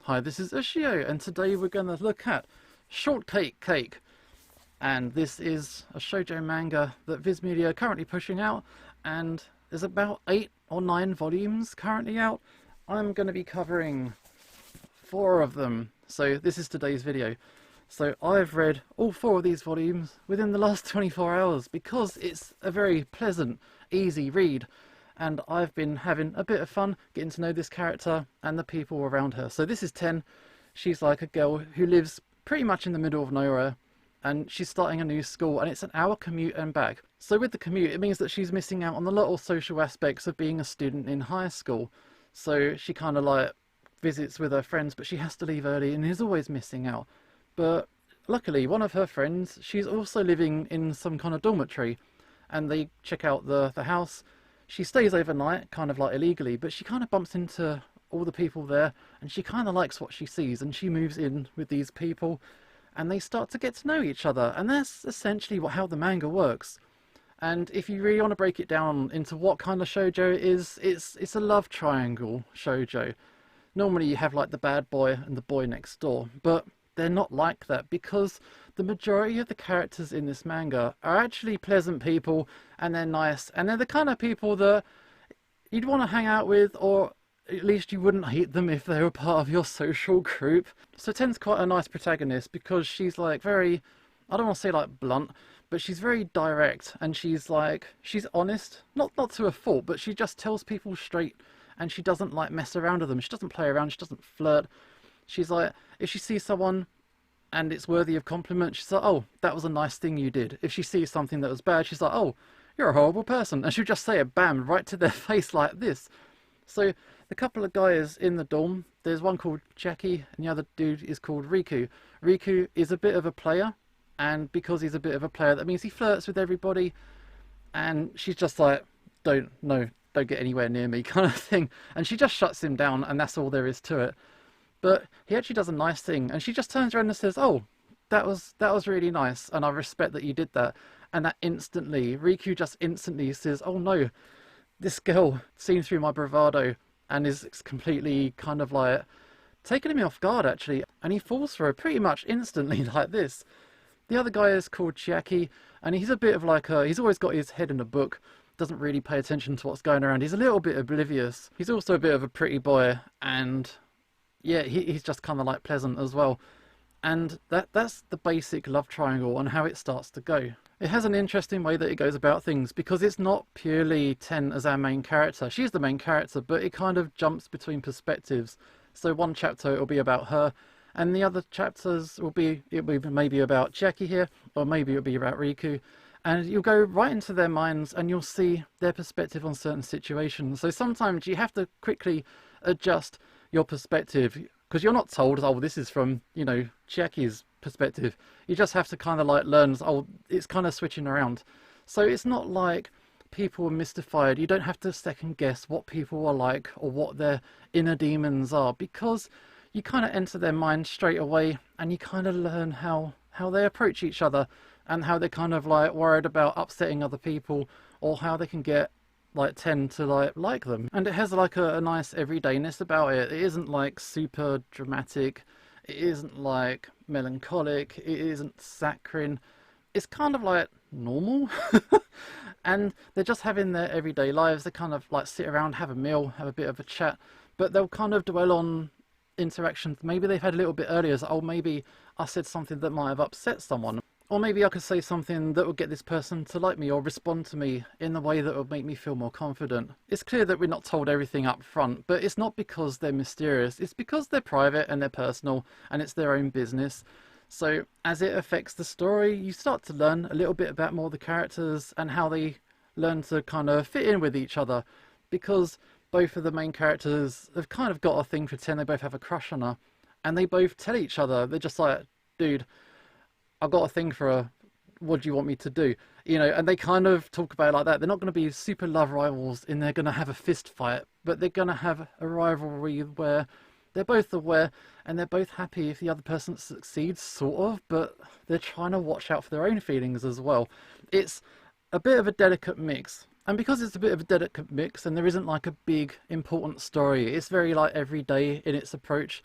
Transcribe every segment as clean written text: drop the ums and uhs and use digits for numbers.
Hi, this is Ushio, and today we're going to look at Shortcake Cake. And this is a shoujo manga that Viz Media are currently pushing out, and there's about 8 or 9 volumes currently out. I'm going to be covering 4 of them, so this is today's video. So I've read all 4 of these volumes within the last 24 hours because it's a very pleasant, easy read. And I've been having a bit of fun getting to know this character and the people around her. So this is Ten. She's like a girl who lives pretty much in the middle of nowhere, and she's starting a new school, and it's an hour commute and back. So with the commute, it means that she's missing out on the little social aspects of being a student in high school. So she kind of like visits with her friends, but she has to leave early and is always missing out. But luckily, one of her friends, she's also living in some kind of dormitory, and they check out the house. She stays overnight, kind of like illegally, but she kind of bumps into all the people there, and she kind of likes what she sees, and she moves in with these people, and they start to get to know each other, and that's essentially how the manga works. And if you really want to break it down into what kind of shoujo it is, it's a love triangle shoujo. Normally you have like the bad boy and the boy next door, but they're not like that because the majority of the characters in this manga are actually pleasant people, and they're nice, and they're the kind of people that you'd want to hang out with, or at least you wouldn't hate them if they were part of your social group. So Ten's quite a nice protagonist because she's like very, I don't want to say like blunt, but she's very direct, and she's honest, not to a fault, but she just tells people straight, and she doesn't like mess around with them. She doesn't play around, she doesn't flirt. She's like, if she sees someone and it's worthy of compliment, she's like, oh, that was a nice thing you did. If she sees something that was bad, she's like, oh, you're a horrible person. And she'll just say it, bam, right to their face like this. So the couple of guys in the dorm, there's one called Jackie and the other dude is called Riku. Riku is a bit of a player, and because he's a bit of a player, that means he flirts with everybody, and she's just like, don't get anywhere near me kind of thing. And she just shuts him down, and that's all there is to it. But he actually does a nice thing, and she just turns around and says, oh, that was really nice, and I respect that you did that. And that instantly, Riku just instantly says, oh no, this girl seen through my bravado and is completely kind of like taking me off guard actually, and he falls for her pretty much instantly like this. The other guy is called Chiaki, and he's a bit of like he's always got his head in a book, doesn't really pay attention to what's going around. He's a little bit oblivious. He's also a bit of a pretty boy, and yeah, he's just kind of like pleasant as well. And that's the basic love triangle and how it starts to go. It has an interesting way that it goes about things because it's not purely Ten as our main character. She's the main character, but it kind of jumps between perspectives. So one chapter it'll be about her, and the other chapters will be maybe about Jackie here, or maybe it'll be about Riku. And you'll go right into their minds and you'll see their perspective on certain situations. So sometimes you have to quickly adjust your perspective, because you're not told, oh, this is from, you know, Chiaki's perspective. You just have to kind of like learn, oh, it's kind of switching around. So it's not like people are mystified. You don't have to second guess what people are like or what their inner demons are, because you kind of enter their mind straight away, and you kind of learn how they approach each other, and how they're kind of like worried about upsetting other people, or how they can get like Ten to like them. And it has like a nice everydayness about it. It isn't like super dramatic, it isn't like melancholic, it isn't saccharine. It's kind of like normal. And they're just having their everyday lives. They kind of like sit around, have a meal, have a bit of a chat, but they'll kind of dwell on interactions maybe they've had a little bit earlier. So, oh, maybe I said something that might have upset someone, or maybe I could say something that would get this person to like me or respond to me in the way that would make me feel more confident. It's clear that we're not told everything up front, but it's not because they're mysterious, it's because they're private and they're personal and it's their own business. So as it affects the story, you start to learn a little bit about more the characters and how they learn to kind of fit in with each other, because both of the main characters have kind of got a thing for Ten. They both have a crush on her, and they both tell each other, they're just like, dude, I've got a thing for her, what do you want me to do? You know, and they kind of talk about it like that. They're not going to be super love rivals and they're going to have a fist fight, but they're going to have a rivalry where they're both aware and they're both happy if the other person succeeds, sort of, but they're trying to watch out for their own feelings as well. It's a bit of a delicate mix. And because it's a bit of a delicate mix and there isn't like a big important story, it's very like everyday in its approach.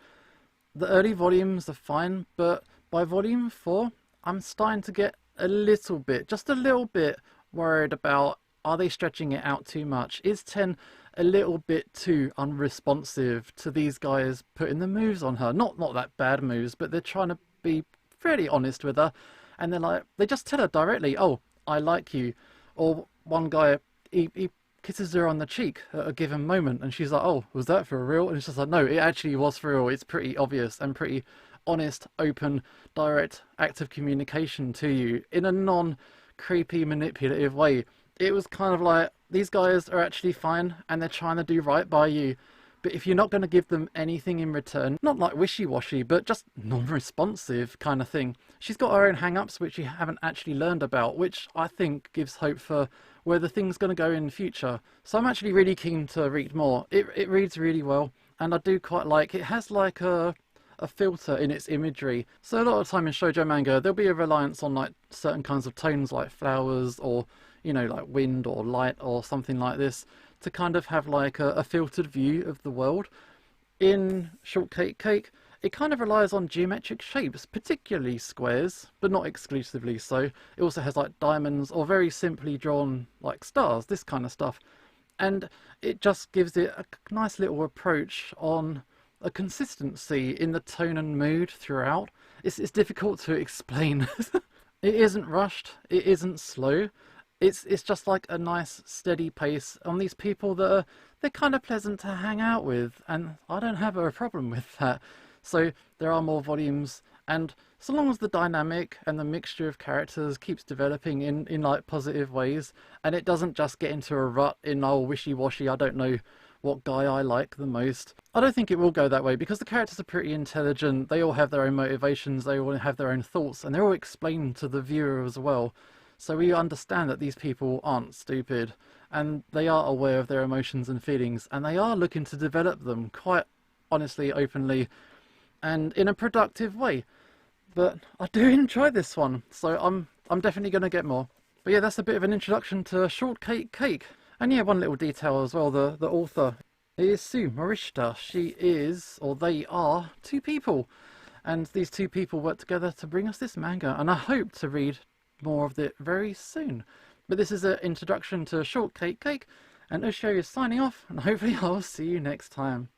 The early volumes are fine, but by volume 4, I'm starting to get a little bit, just a little bit worried about, are they stretching it out too much? Is 10 a little bit too unresponsive to these guys putting the moves on her? Not that bad moves, but they're trying to be fairly honest with her, and they're like, they just tell her directly, oh, I like you. Or one guy, he kisses her on the cheek at a given moment, and she's like, oh, was that for real? And it's just like, no, it actually was for real. It's pretty obvious and pretty honest, open, direct act of communication to you in a non-creepy, manipulative way. It was kind of like, these guys are actually fine and they're trying to do right by you. But if you're not going to give them anything in return, not like wishy-washy, but just non-responsive kind of thing. She's got her own hang-ups which you haven't actually learned about, which I think gives hope for where the thing's going to go in the future. So I'm actually really keen to read more. It reads really well, and I do quite like, it has like a filter in its imagery. So a lot of time in shoujo manga, there'll be a reliance on like certain kinds of tones like flowers or, you know, like wind or light or something like this, to kind of have like a filtered view of the world. In Shortcake, it kind of relies on geometric shapes, particularly squares, but not exclusively so. It also has like diamonds or very simply drawn like stars, this kind of stuff. And it just gives it a nice little approach on a consistency in the tone and mood throughout. It's difficult to explain. It isn't rushed, it isn't slow. It's just like a nice steady pace on these people that are, they're kind of pleasant to hang out with, and I don't have a problem with that. So there are more volumes, and so long as the dynamic and the mixture of characters keeps developing in like positive ways, and it doesn't just get into a rut in, oh, wishy-washy, I don't know what guy I like the most. I don't think it will go that way, because the characters are pretty intelligent, they all have their own motivations, they all have their own thoughts, and they're all explained to the viewer as well. So we understand that these people aren't stupid, and they are aware of their emotions and feelings, and they are looking to develop them quite honestly, openly, and in a productive way. But I do enjoy this one, so I'm definitely going to get more. But yeah, that's a bit of an introduction to Shortcake. And yeah, one little detail as well, the author is Sue Morishita. She is, or they are, two people. And these two people work together to bring us this manga, and I hope to read more of it very soon. But this is an introduction to Shortcake, and Ushio is signing off, and hopefully I'll see you next time.